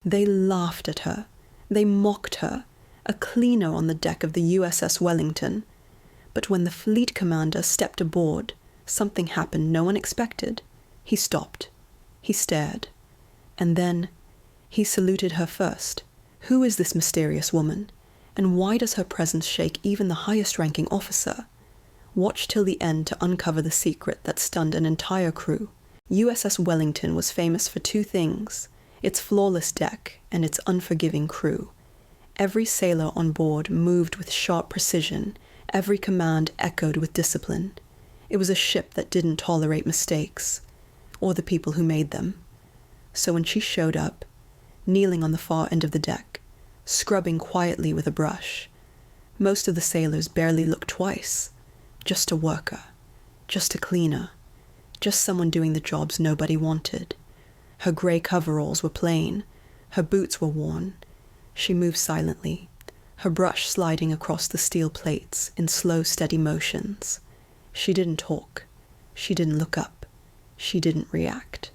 They laughed at her. They mocked her, a cleaner on the deck of the USS Wellington. But when the fleet commander stepped aboard, something happened no one expected. He stopped. He stared. And then he saluted her first. Who is this mysterious woman? And why does her presence shake even the highest-ranking officer? Watch till the end to uncover the secret that stunned an entire crew. USS Wellington was famous for two things: its flawless deck and its unforgiving crew. Every sailor on board moved with sharp precision. Every command echoed with discipline. It was a ship that didn't tolerate mistakes, or the people who made them. So when she showed up, kneeling on the far end of the deck, scrubbing quietly with a brush, most of the sailors barely looked twice. Just a worker, just a cleaner, just someone doing the jobs nobody wanted. Her grey coveralls were plain, her boots were worn. She moved silently, her brush sliding across the steel plates in slow, steady motions. She didn't talk, she didn't look up, she didn't react.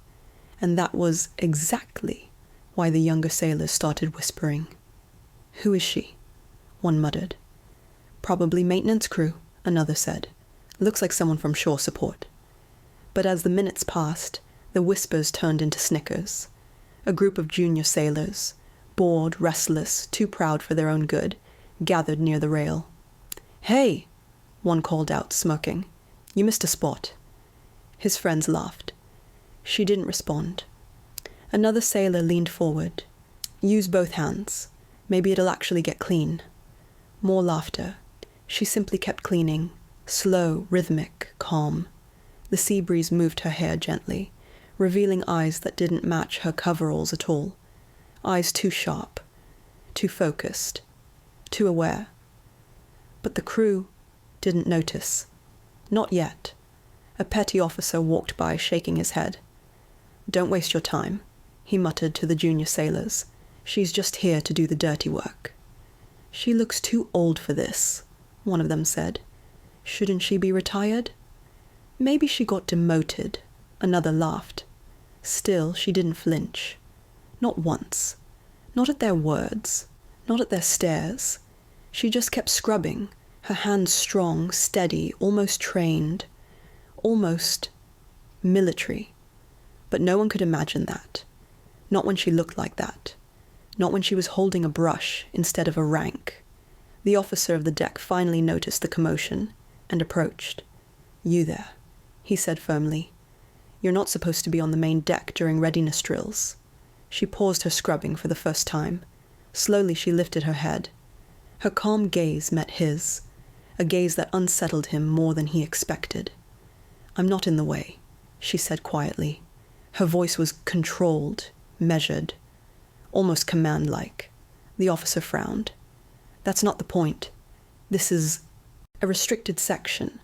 And that was exactly why the younger sailors started whispering. "Who is she?" one muttered. "Probably maintenance crew," another said. "Looks like someone from shore support." But as the minutes passed, the whispers turned into snickers. A group of junior sailors, bored, restless, too proud for their own good, gathered near the rail. "Hey!" one called out, smirking. "You missed a spot." His friends laughed. She didn't respond. Another sailor leaned forward. "Use both hands. Maybe it'll actually get clean." More laughter. She simply kept cleaning, slow, rhythmic, calm. The sea breeze moved her hair gently, revealing eyes that didn't match her coveralls at all. Eyes too sharp, too focused, too aware. But the crew didn't notice. Not yet. A petty officer walked by, shaking his head. "Don't waste your time," he muttered to the junior sailors. "She's just here to do the dirty work." "She looks too old for this," one of them said. "Shouldn't she be retired?" "Maybe she got demoted," another laughed. Still, she didn't flinch. Not once. Not at their words. Not at their stares. She just kept scrubbing, her hands strong, steady, almost trained, almost military. But no one could imagine that. Not when she looked like that. Not when she was holding a brush instead of a rank. The officer of the deck finally noticed the commotion and approached. "You there," he said firmly. "You're not supposed to be on the main deck during readiness drills." She paused her scrubbing for the first time. Slowly she lifted her head. Her calm gaze met his, a gaze that unsettled him more than he expected. "I'm not in the way," she said quietly. Her voice was controlled, measured, almost command-like. The officer frowned. "That's not the point. This is a restricted section.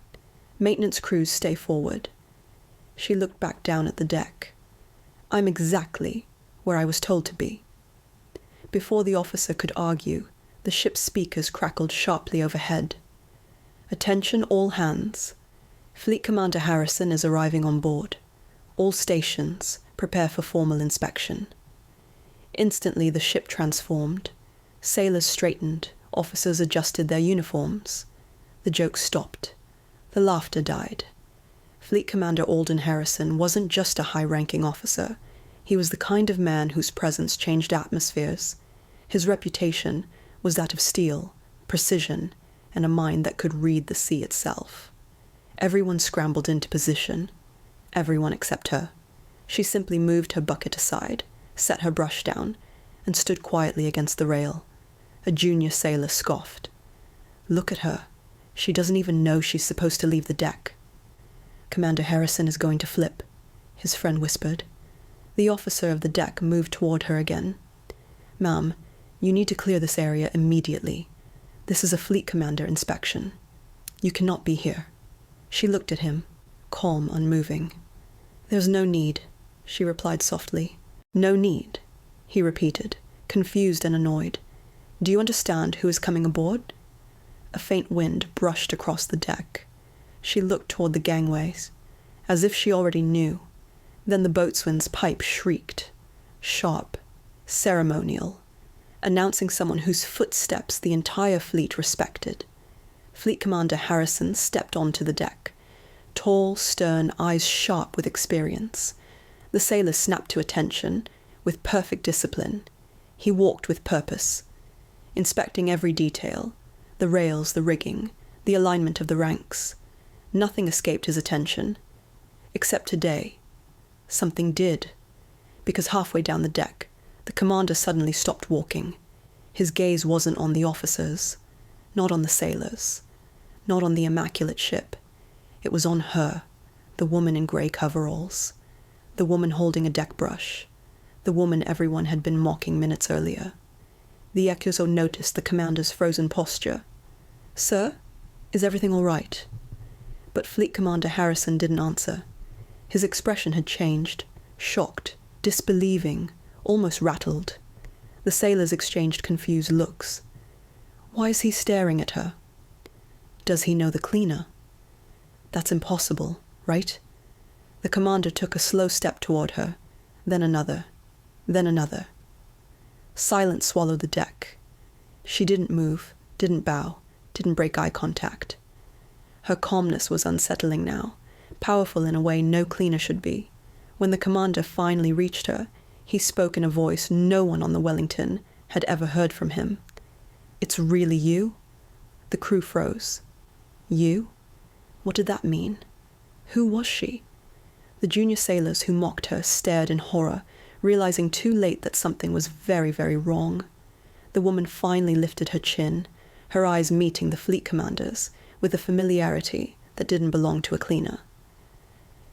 Maintenance crews stay forward." She looked back down at the deck. "I'm exactly where I was told to be." Before the officer could argue, the ship's speakers crackled sharply overhead. "Attention all hands. Fleet Commander Harrison is arriving on board. All stations, prepare for formal inspection." Instantly the ship transformed. Sailors straightened, officers adjusted their uniforms. The joke stopped. The laughter died. Fleet Commander Alden Harrison wasn't just a high-ranking officer. He was the kind of man whose presence changed atmospheres. His reputation was that of steel, precision, and a mind that could read the sea itself. Everyone scrambled into position. Everyone except her. She simply moved her bucket aside, set her brush down, and stood quietly against the rail. A junior sailor scoffed. "Look at her. She doesn't even know she's supposed to leave the deck." "Commander Harrison is going to flip," his friend whispered. The officer of the deck moved toward her again. "Ma'am, you need to clear this area immediately. This is a fleet commander inspection. You cannot be here." She looked at him, calm, unmoving. "There's no need," she replied softly. "No need," he repeated, confused and annoyed. "Do you understand who is coming aboard?" A faint wind brushed across the deck. She looked toward the gangways, as if she already knew. Then the boatswain's pipe shrieked, sharp, ceremonial, announcing someone whose footsteps the entire fleet respected. Fleet Commander Harrison stepped onto the deck, tall, stern, eyes sharp with experience. The sailors snapped to attention, with perfect discipline. He walked with purpose, inspecting every detail, the rails, the rigging, the alignment of the ranks. Nothing escaped his attention. Except today, something did, because halfway down the deck, the commander suddenly stopped walking. His gaze wasn't on the officers, not on the sailors, not on the immaculate ship. It was on her, the woman in grey coveralls, the woman holding a deck brush, the woman everyone had been mocking minutes earlier. The Yakuzo noticed the commander's frozen posture. "Sir, is everything all right?" But Fleet Commander Harrison didn't answer. His expression had changed, shocked, disbelieving, almost rattled. The sailors exchanged confused looks. Why is he staring at her? Does he know the cleaner? That's impossible, right? The commander took a slow step toward her, then another, then another. Silence swallowed the deck. She didn't move, didn't bow, didn't break eye contact. Her calmness was unsettling now, powerful in a way no cleaner should be. When the commander finally reached her, he spoke in a voice no one on the Wellington had ever heard from him. "It's really you?" The crew froze. You? What did that mean? Who was she? The junior sailors who mocked her stared in horror, realizing too late that something was very, very wrong. The woman finally lifted her chin, her eyes meeting the fleet commander's, with a familiarity that didn't belong to a cleaner.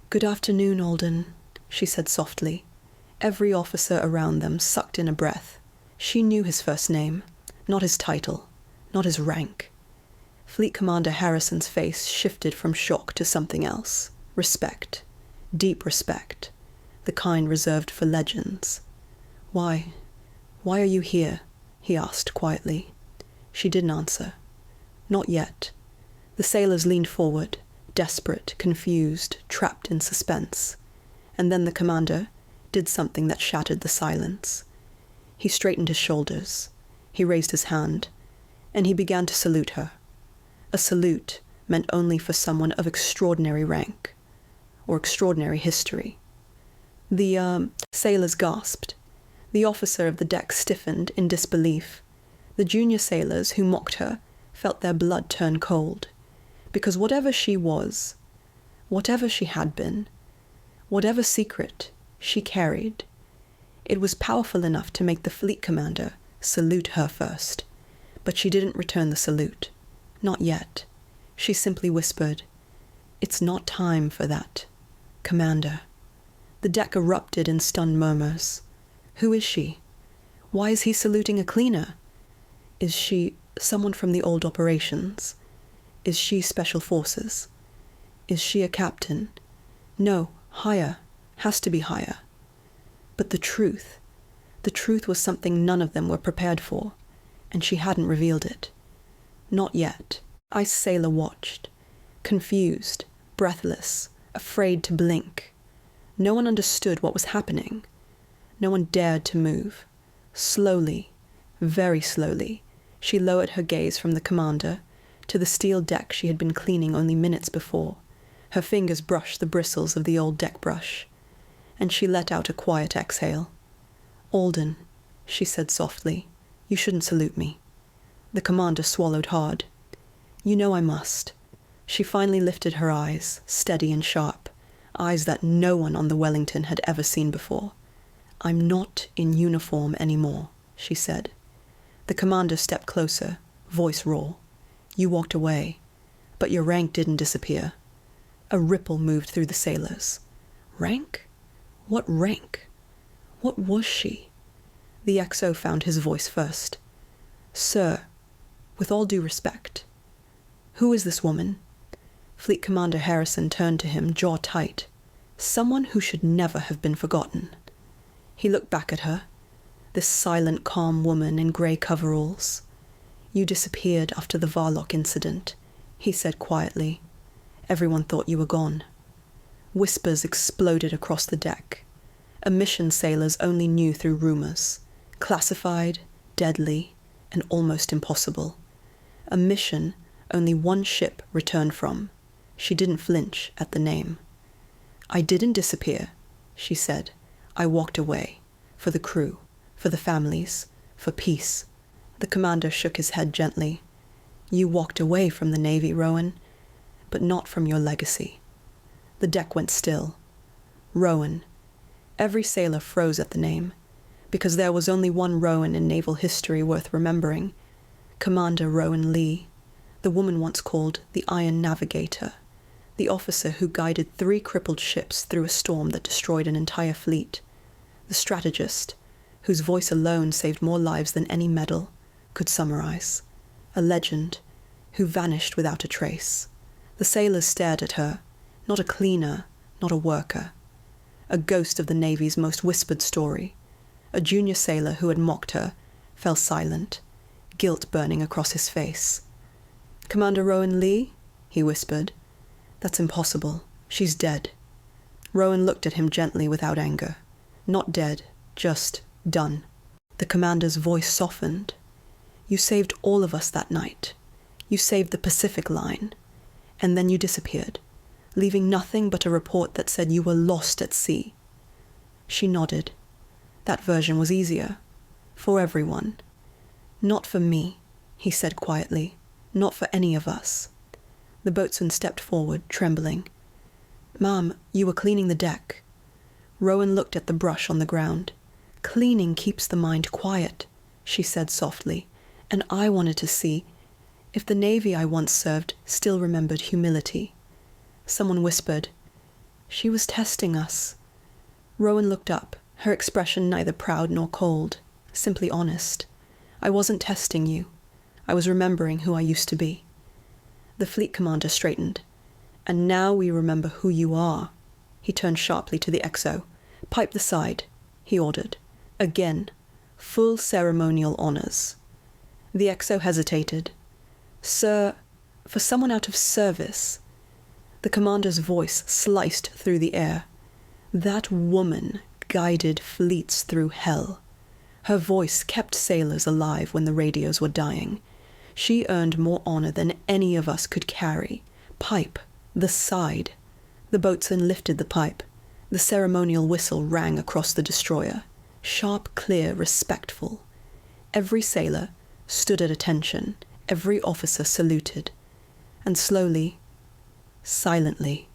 "Good afternoon, Alden," she said softly. Every officer around them sucked in a breath. She knew his first name, not his title, not his rank. Fleet Commander Harrison's face shifted from shock to something else. Respect. Deep respect. The kind reserved for legends. Why are you here?" he asked quietly. She didn't answer. Not yet. The sailors leaned forward, desperate, confused, trapped in suspense. And then the commander did something that shattered the silence. He straightened his shoulders. He raised his hand, and he began to salute her. A salute meant only for someone of extraordinary rank, or extraordinary history. The sailors gasped. The officer of the deck stiffened in disbelief. The junior sailors who mocked her felt their blood turn cold, because whatever she was, whatever she had been, whatever secret she carried, it was powerful enough to make the fleet commander salute her first. But she didn't return the salute. Not yet. She simply whispered, "It's not time for that, Commander." The deck erupted in stunned murmurs. Who is she? Why is he saluting a cleaner? Is she someone from the old operations? Is she Special Forces? Is she a captain? No, higher. Has to be higher. But the truth was something none of them were prepared for, and she hadn't revealed it. Not yet. Ice Sailor watched, confused, breathless, afraid to blink. No one understood what was happening. No one dared to move. Slowly, very slowly, she lowered her gaze from the commander to the steel deck she had been cleaning only minutes before. Her fingers brushed the bristles of the old deck brush, and she let out a quiet exhale. "Alden," she said softly, "you shouldn't salute me." The commander swallowed hard. "You know I must." She finally lifted her eyes, steady and sharp, eyes that no one on the Wellington had ever seen before. "I'm not in uniform anymore," she said. The commander stepped closer, voice raw. "You walked away, but your rank didn't disappear." A ripple moved through the sailors. Rank? What rank? What was she? The XO found his voice first. "Sir, with all due respect, who is this woman?" Fleet Commander Harrison turned to him, jaw tight. Someone who should never have been forgotten. He looked back at her, this silent, calm woman in grey coveralls. "You disappeared after the Varlock incident," he said quietly. "Everyone thought you were gone." Whispers exploded across the deck. A mission sailors only knew through rumors. Classified, deadly, and almost impossible. A mission only one ship returned from. She didn't flinch at the name. "I didn't disappear," she said. "I walked away. For the crew, for the families, for peace." The commander shook his head gently. "You walked away from the Navy, Rowan, but not from your legacy." The deck went still. Rowan. Every sailor froze at the name, because there was only one Rowan in naval history worth remembering. Commander Rowan Lee, the woman once called the Iron Navigator, the officer who guided 3 crippled ships through a storm that destroyed an entire fleet, the strategist, whose voice alone saved more lives than any medal could summarize, a legend who vanished without a trace. The sailors stared at her, not a cleaner, not a worker, a ghost of the Navy's most whispered story. A junior sailor who had mocked her fell silent, guilt burning across his face. "Commander Rowan Lee?" he whispered. "That's impossible. She's dead." Rowan looked at him gently without anger. Not dead, just done. The commander's voice softened. "You saved all of us that night. You saved the Pacific Line. And then you disappeared, leaving nothing but a report that said you were lost at sea." She nodded. That version was easier. For everyone. "Not for me," he said quietly. "Not for any of us." The boatswain stepped forward, trembling. "Ma'am, you were cleaning the deck." Rowan looked at the brush on the ground. "Cleaning keeps the mind quiet," she said softly, "and I wanted to see if the Navy I once served still remembered humility." Someone whispered, "She was testing us." Rowan looked up, her expression neither proud nor cold, simply honest. "I wasn't testing you. I was remembering who I used to be." The fleet commander straightened. "And now we remember who you are." He turned sharply to the XO. "Pipe the side," he ordered. Again, full ceremonial honors. The XO hesitated. "Sir, for someone out of service." The commander's voice sliced through the air. "That woman guided fleets through hell. Her voice kept sailors alive when the radios were dying. She earned more honor than any of us could carry. Pipe the side." The boatswain lifted the pipe. The ceremonial whistle rang across the destroyer. Sharp, clear, respectful. Every sailor stood at attention. Every officer saluted. And slowly, silently,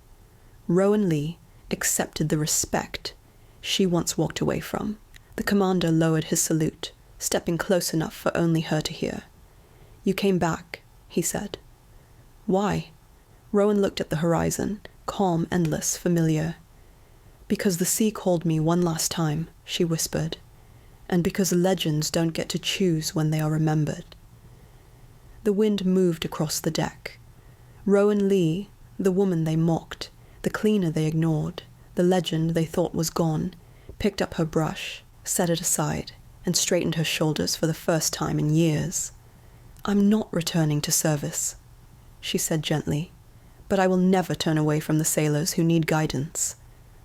Rowan Lee accepted the respect she once walked away from. The commander lowered his salute, stepping close enough for only her to hear. "You came back," he said. "Why?" Rowan looked at the horizon, calm, endless, familiar. "Because the sea called me one last time," she whispered. "And because legends don't get to choose when they are remembered." The wind moved across the deck. Rowan Lee, the woman they mocked, the cleaner they ignored, the legend they thought was gone, picked up her brush, set it aside, and straightened her shoulders for the first time in years. "I'm not returning to service," she said gently, "but I will never turn away from the sailors who need guidance."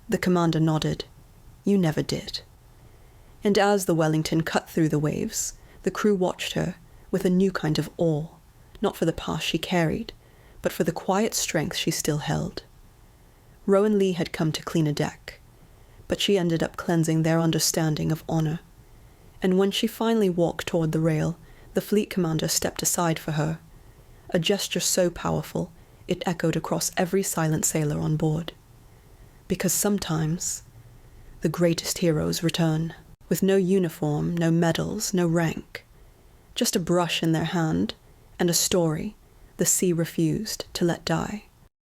The commander nodded. "You never did." And as the Wellington cut through the waves, the crew watched her with a new kind of awe, not for the past she carried, but for the quiet strength she still held. Rowan Lee had come to clean a deck, but she ended up cleansing their understanding of honor. And when she finally walked toward the rail, the fleet commander stepped aside for her, a gesture so powerful it echoed across every silent sailor on board. Because sometimes the greatest heroes return, with no uniform, no medals, no rank, just a brush in their hand and a story the sea refused to let die.